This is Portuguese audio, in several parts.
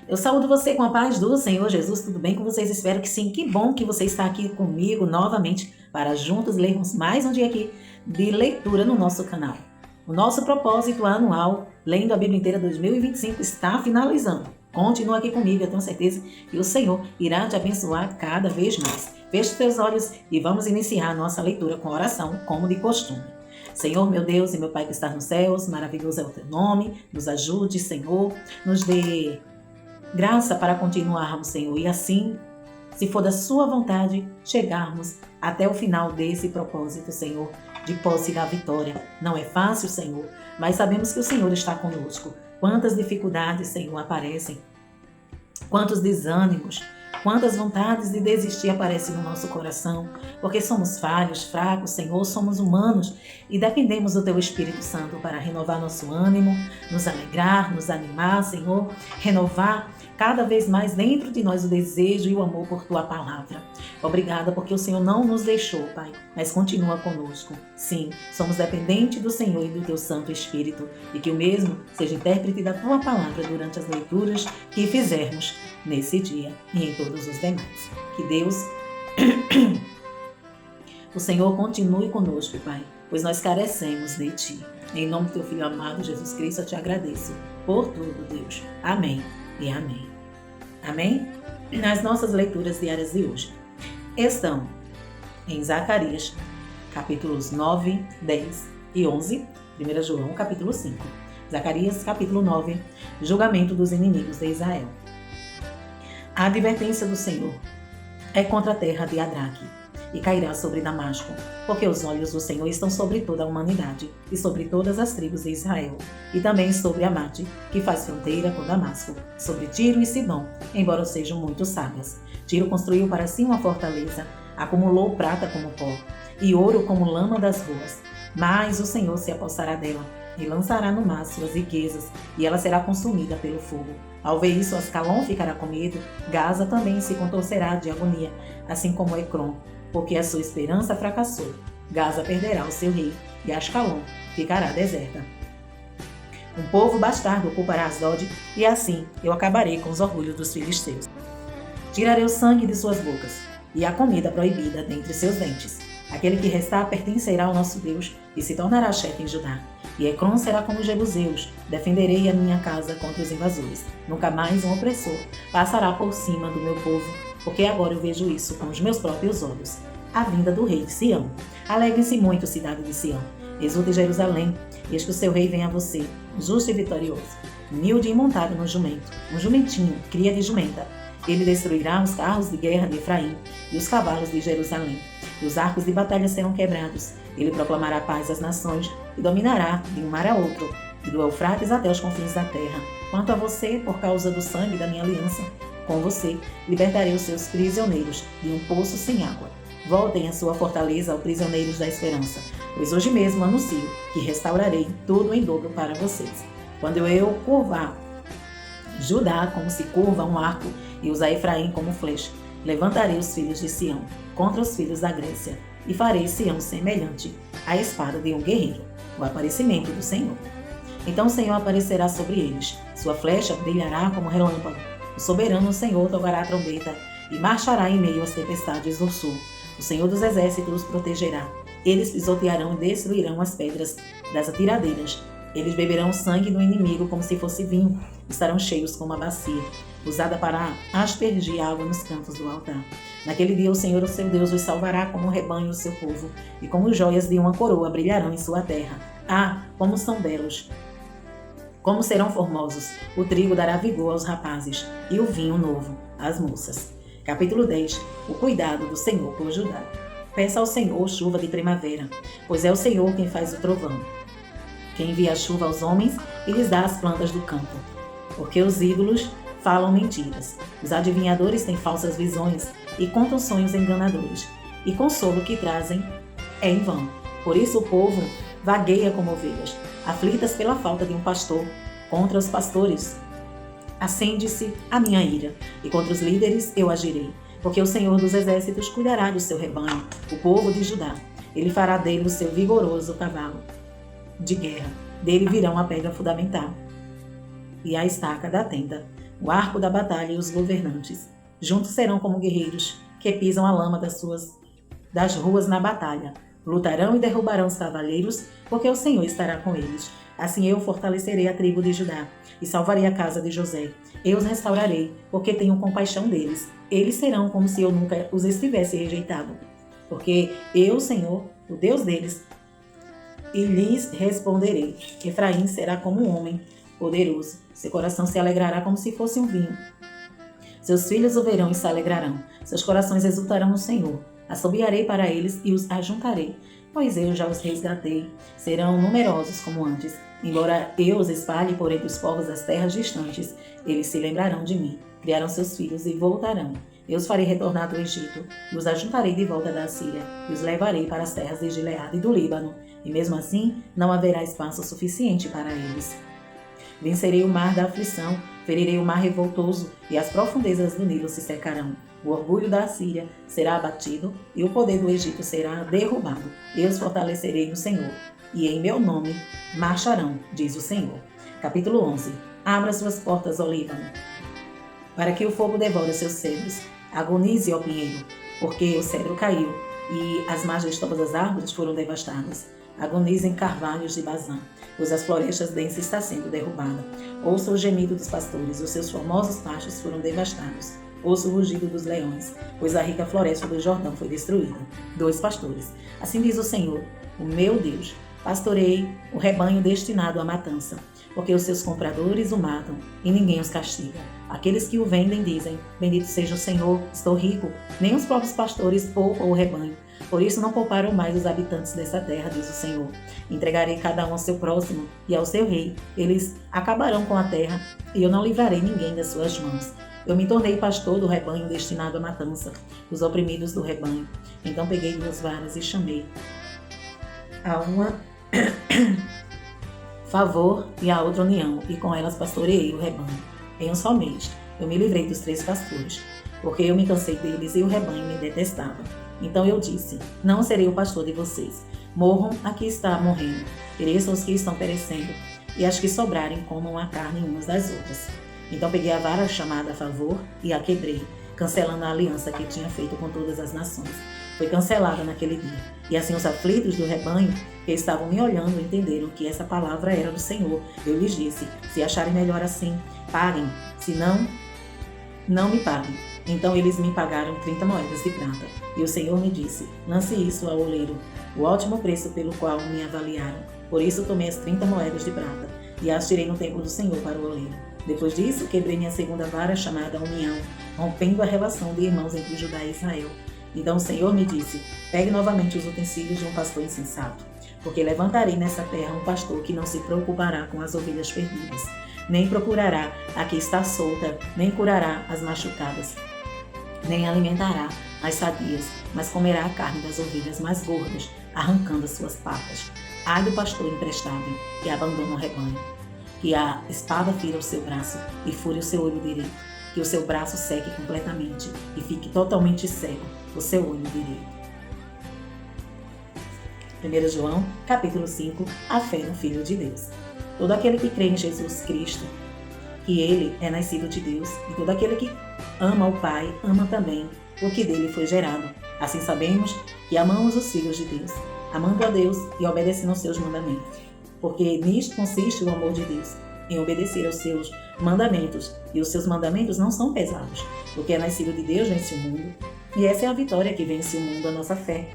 Eu saúdo você com a paz do Senhor Jesus, tudo bem com vocês? Espero que sim, que bom que você está aqui comigo novamente para juntos lermos mais um dia aqui de leitura no nosso canal. O nosso propósito anual, lendo a Bíblia inteira 2025, está finalizando. Continua aqui comigo, eu tenho certeza que o Senhor irá te abençoar cada vez mais. Feche os teus olhos e vamos iniciar a nossa leitura com oração, como de costume. Senhor, meu Deus e meu Pai que está nos céus, maravilhoso é o teu nome, nos ajude, Senhor, nos dê graça para continuarmos, Senhor, e assim, se for da sua vontade, chegarmos até o final desse propósito, Senhor, de posse da vitória. Não é fácil, Senhor, mas sabemos que o Senhor está conosco. Quantas dificuldades, Senhor, aparecem, quantos desânimos, quantas vontades de desistir aparecem no nosso coração, porque somos falhos, fracos, Senhor, somos humanos e dependemos do Teu Espírito Santo para renovar nosso ânimo, nos alegrar, nos animar, Senhor, renovar cada vez mais dentro de nós o desejo e o amor por Tua palavra. Obrigada porque o Senhor não nos deixou, Pai, mas continua conosco. Sim, somos dependentes do Senhor e do Teu Santo Espírito e que o mesmo seja intérprete da Tua palavra durante as leituras que fizermos nesse dia e em todos os demais. Que Deus, o Senhor continue conosco, Pai, pois nós carecemos de Ti. Em nome do Teu Filho amado, Jesus Cristo, eu te agradeço por tudo, Deus. Amém e amém. Amém? As nossas leituras diárias de hoje estão em Zacarias, capítulos 9, 10 e 11, 1 João, capítulo 5. Zacarias, capítulo 9, julgamento dos inimigos de Israel. A advertência do Senhor é contra a terra de Adraque, e cairá sobre Damasco, porque os olhos do Senhor estão sobre toda a humanidade, e sobre todas as tribos de Israel, e também sobre Amate, que faz fronteira com Damasco, sobre Tiro e Sidom, embora sejam muito sábias. Tiro construiu para si uma fortaleza, acumulou prata como pó, e ouro como lama das ruas. Mas o Senhor se apossará dela, e lançará no mar suas riquezas, e ela será consumida pelo fogo. Ao ver isso, Ascalon ficará com medo, Gaza também se contorcerá de agonia, assim como Ecrom, porque a sua esperança fracassou. Gaza perderá o seu rei, e Ascalon ficará deserta. Um povo bastardo ocupará Asdod, e assim eu acabarei com os orgulhos dos filisteus. Tirarei o sangue de suas bocas, e a comida proibida dentre seus dentes. Aquele que restar pertencerá ao nosso Deus, e se tornará chefe em Judá. E Ecrom será como os jebuseus, defenderei a minha casa contra os invasores. Nunca mais um opressor passará por cima do meu povo, porque agora eu vejo isso com os meus próprios olhos. A vinda do rei de Sião. Alegrem-se muito, cidade de Sião. Exulte Jerusalém, eis que o seu rei vem a você, justo e vitorioso. Humilde e montado no jumento, um jumentinho, cria de jumenta. Ele destruirá os carros de guerra de Efraim e os cavalos de Jerusalém. E os arcos de batalha serão quebrados. Ele proclamará paz às nações e dominará de um mar a outro, e do Eufrates até os confins da terra. Quanto a você, por causa do sangue da minha aliança, com você libertarei os seus prisioneiros de um poço sem água. Voltem à sua fortaleza, ó prisioneiros da esperança, pois hoje mesmo anuncio que restaurarei tudo em dobro para vocês. Quando eu curvar Judá como se curva um arco e usar Efraim como flecha, levantarei os filhos de Sião contra os filhos da Grécia e farei Sião semelhante à espada de um guerreiro, o aparecimento do Senhor. Então o Senhor aparecerá sobre eles, sua flecha brilhará como relâmpago. O soberano Senhor tocará a trombeta e marchará em meio às tempestades do sul. O Senhor dos exércitos os protegerá. Eles pisotearão e destruirão as pedras das atiradeiras. Eles beberão o sangue do inimigo como se fosse vinho. Estarão cheios como uma bacia, usada para aspergir água nos cantos do altar. Naquele dia o Senhor, o seu Deus, os salvará como um rebanho o seu povo, e como joias de uma coroa brilharão em sua terra. Ah, como são belos! Como serão formosos! O trigo dará vigor aos rapazes, e o vinho novo às moças. Capítulo 10. O cuidado do Senhor por Judá. Peça ao Senhor chuva de primavera, pois é o Senhor quem faz o trovão, quem envia a chuva aos homens e lhes dá as plantas do campo. Porque os ídolos falam mentiras, os adivinhadores têm falsas visões e contam sonhos enganadores, e consolo que trazem é em vão. Por isso o povo vagueia como ovelhas, aflitas pela falta de um pastor. Contra os pastores acende-se a minha ira, e contra os líderes eu agirei, porque o Senhor dos exércitos cuidará do seu rebanho, o povo de Judá. Ele fará dele o seu vigoroso cavalo de guerra. Dele virão a pedra fundamental e a estaca da tenda o arco da batalha e os governantes. Juntos serão como guerreiros que pisam a lama das ruas na batalha. Lutarão e derrubarão os cavaleiros, porque o Senhor estará com eles. Assim eu fortalecerei a tribo de Judá e salvarei a casa de José. Eu os restaurarei, porque tenho compaixão deles. Eles serão como se eu nunca os estivesse rejeitado. Porque eu, Senhor, o Deus deles, e lhes responderei. Efraim será como um homem poderoso. Seu coração se alegrará como se fosse um vinho. Seus filhos o verão e se alegrarão. Seus corações exultarão no Senhor. Assobiarei para eles e os ajuntarei, pois eu já os resgatei. Serão numerosos como antes. Embora eu os espalhe por entre os povos das terras distantes, eles se lembrarão de mim, criarão seus filhos e voltarão. Eu os farei retornar do Egito, e os ajuntarei de volta da Assíria, e os levarei para as terras de Gileade e do Líbano, e mesmo assim não haverá espaço suficiente para eles. Vencerei o mar da aflição, ferirei o mar revoltoso, e as profundezas do Nilo se secarão. O orgulho da Assíria será abatido, e o poder do Egito será derrubado. Eu os fortalecerei no Senhor, e em meu nome marcharão, diz o Senhor. Capítulo 11. Abra suas portas, ó Líbano, para que o fogo devore seus cedros. Agonize, ó pinheiro, porque o cedro caiu, e as margens de todas as árvores foram devastadas. Agonizem carvalhos de Bazã, pois as florestas densas está sendo derrubada. Ouça o gemido dos pastores, os seus formosos pastos foram devastados. Ouça o rugido dos leões, pois a rica floresta do Jordão foi destruída. 2 pastores. Assim diz o Senhor, o meu Deus: pastorei o rebanho destinado à matança, porque os seus compradores o matam e ninguém os castiga. Aqueles que o vendem dizem: bendito seja o Senhor, estou rico. Nem os próprios pastores poupam o rebanho. Por isso não pouparam mais os habitantes dessa terra, diz o Senhor. Entregarei cada um ao seu próximo e ao seu rei. Eles acabarão com a terra, e eu não livrarei ninguém das suas mãos. Eu me tornei pastor do rebanho destinado à matança, os oprimidos do rebanho. Então peguei 2 varas e chamei a uma favor e a outra união, e com elas pastoreei o rebanho. Em um só mês, eu me livrei dos 3 pastores, porque eu me cansei deles e o rebanho me detestava. Então eu disse: não serei o pastor de vocês. Morram a que está morrendo, pereçam os que estão perecendo, e as que sobrarem comam a carne umas das outras. Então peguei a vara chamada a favor e a quebrei, cancelando a aliança que tinha feito com todas as nações. Foi cancelada naquele dia. E assim os aflitos do rebanho, que estavam me olhando, entenderam que essa palavra era do Senhor. Eu lhes disse: se acharem melhor assim, paguem. Se não, não me paguem. Então eles me pagaram 30 moedas de prata. E o Senhor me disse: lance isso ao oleiro, o ótimo preço pelo qual me avaliaram. Por isso tomei as 30 moedas de prata e as tirei no templo do Senhor para o oleiro. Depois disso, quebrei minha segunda vara chamada união, rompendo a relação de irmãos entre Judá e Israel. Então o Senhor me disse: pegue novamente os utensílios de um pastor insensato, porque levantarei nessa terra um pastor que não se preocupará com as ovelhas perdidas, nem procurará a que está solta, nem curará as machucadas, nem alimentará as sadias, mas comerá a carne das ovelhas mais gordas, arrancando as suas patas. Ai do pastor imprestável, que abandona o rebanho. Que a espada fira o seu braço e fure o seu olho direito. Que o seu braço seque completamente e fique totalmente cego o seu olho direito. 1 João, capítulo 5, a fé no Filho de Deus. Todo aquele que crê em Jesus Cristo, que ele é nascido de Deus, e todo aquele que ama o Pai, ama também o que dele foi gerado. Assim sabemos que amamos os filhos de Deus, amando a Deus e obedecendo aos seus mandamentos. Porque nisto consiste o amor de Deus, em obedecer aos seus mandamentos, e os seus mandamentos não são pesados, porque é nascido de Deus vence o mundo, e essa é a vitória que vence o mundo, a nossa fé.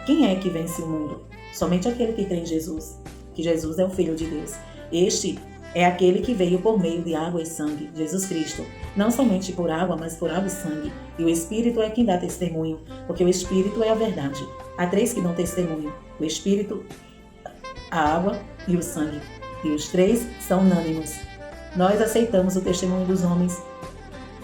Quem é que vence o mundo? Somente aquele que crê em Jesus, que Jesus é o Filho de Deus. Este é aquele que veio por meio de água e sangue, Jesus Cristo, não somente por água, mas por água e sangue, e o Espírito é quem dá testemunho, porque o Espírito é a verdade. Há 3 que dão testemunho: o Espírito, a água e o sangue, e os 3 são unânimes. Nós aceitamos o testemunho dos homens,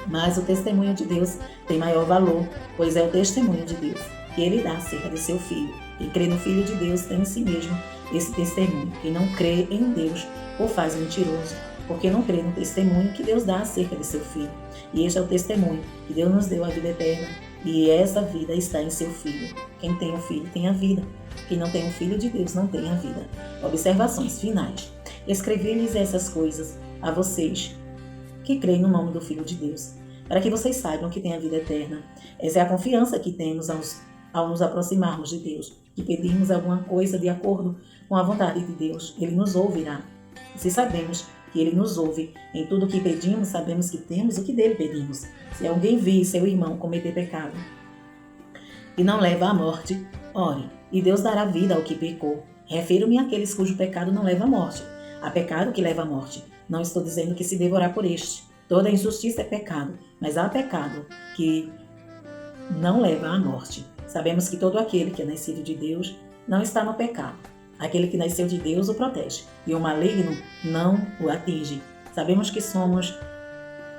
mas o testemunho de Deus tem maior valor, pois é o testemunho de Deus que ele dá acerca de seu Filho. Quem crê no Filho de Deus tem em si mesmo esse testemunho. Quem não crê em Deus o faz mentiroso, porque não crê no testemunho que Deus dá acerca de seu Filho. E este é o testemunho, que Deus nos deu a vida eterna, e essa vida está em seu Filho. Quem tem o Filho tem a vida. Quem não tem o Filho de Deus não tem a vida. Observações finais. Escrevi-lhes essas coisas a vocês, que creem no nome do Filho de Deus, para que vocês saibam que têm a vida eterna. Essa é a confiança que temos ao nos aproximarmos de Deus, que pedimos alguma coisa de acordo com a vontade de Deus, Ele nos ouvirá. E se sabemos que Ele nos ouve em tudo o que pedimos, sabemos que temos o que dele pedimos. Se alguém vir seu irmão cometer pecado e não leva à morte, ore, e Deus dará vida ao que pecou. Refiro-me àqueles cujo pecado não leva à morte. Há pecado que leva à morte. Não estou dizendo que se devorar por este. Toda injustiça é pecado, mas há pecado que não leva à morte. Sabemos que todo aquele que é nascido de Deus não está no pecado. Aquele que nasceu de Deus o protege, e o maligno não o atinge. Sabemos que somos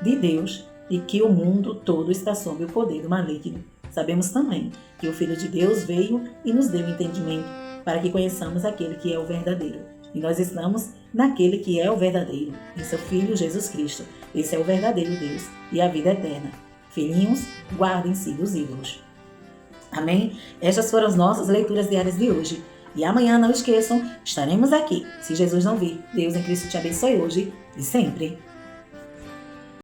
de Deus e que o mundo todo está sob o poder do maligno. Sabemos também que o Filho de Deus veio e nos deu entendimento para que conheçamos aquele que é o verdadeiro. E nós estamos naquele que é o verdadeiro, em seu Filho Jesus Cristo. Esse é o verdadeiro Deus e a vida eterna. Filhinhos, guardem-se dos ídolos. Amém? Estas foram as nossas leituras diárias de hoje. E amanhã, não esqueçam, estaremos aqui, se Jesus não vir. Deus em Cristo te abençoe hoje e sempre.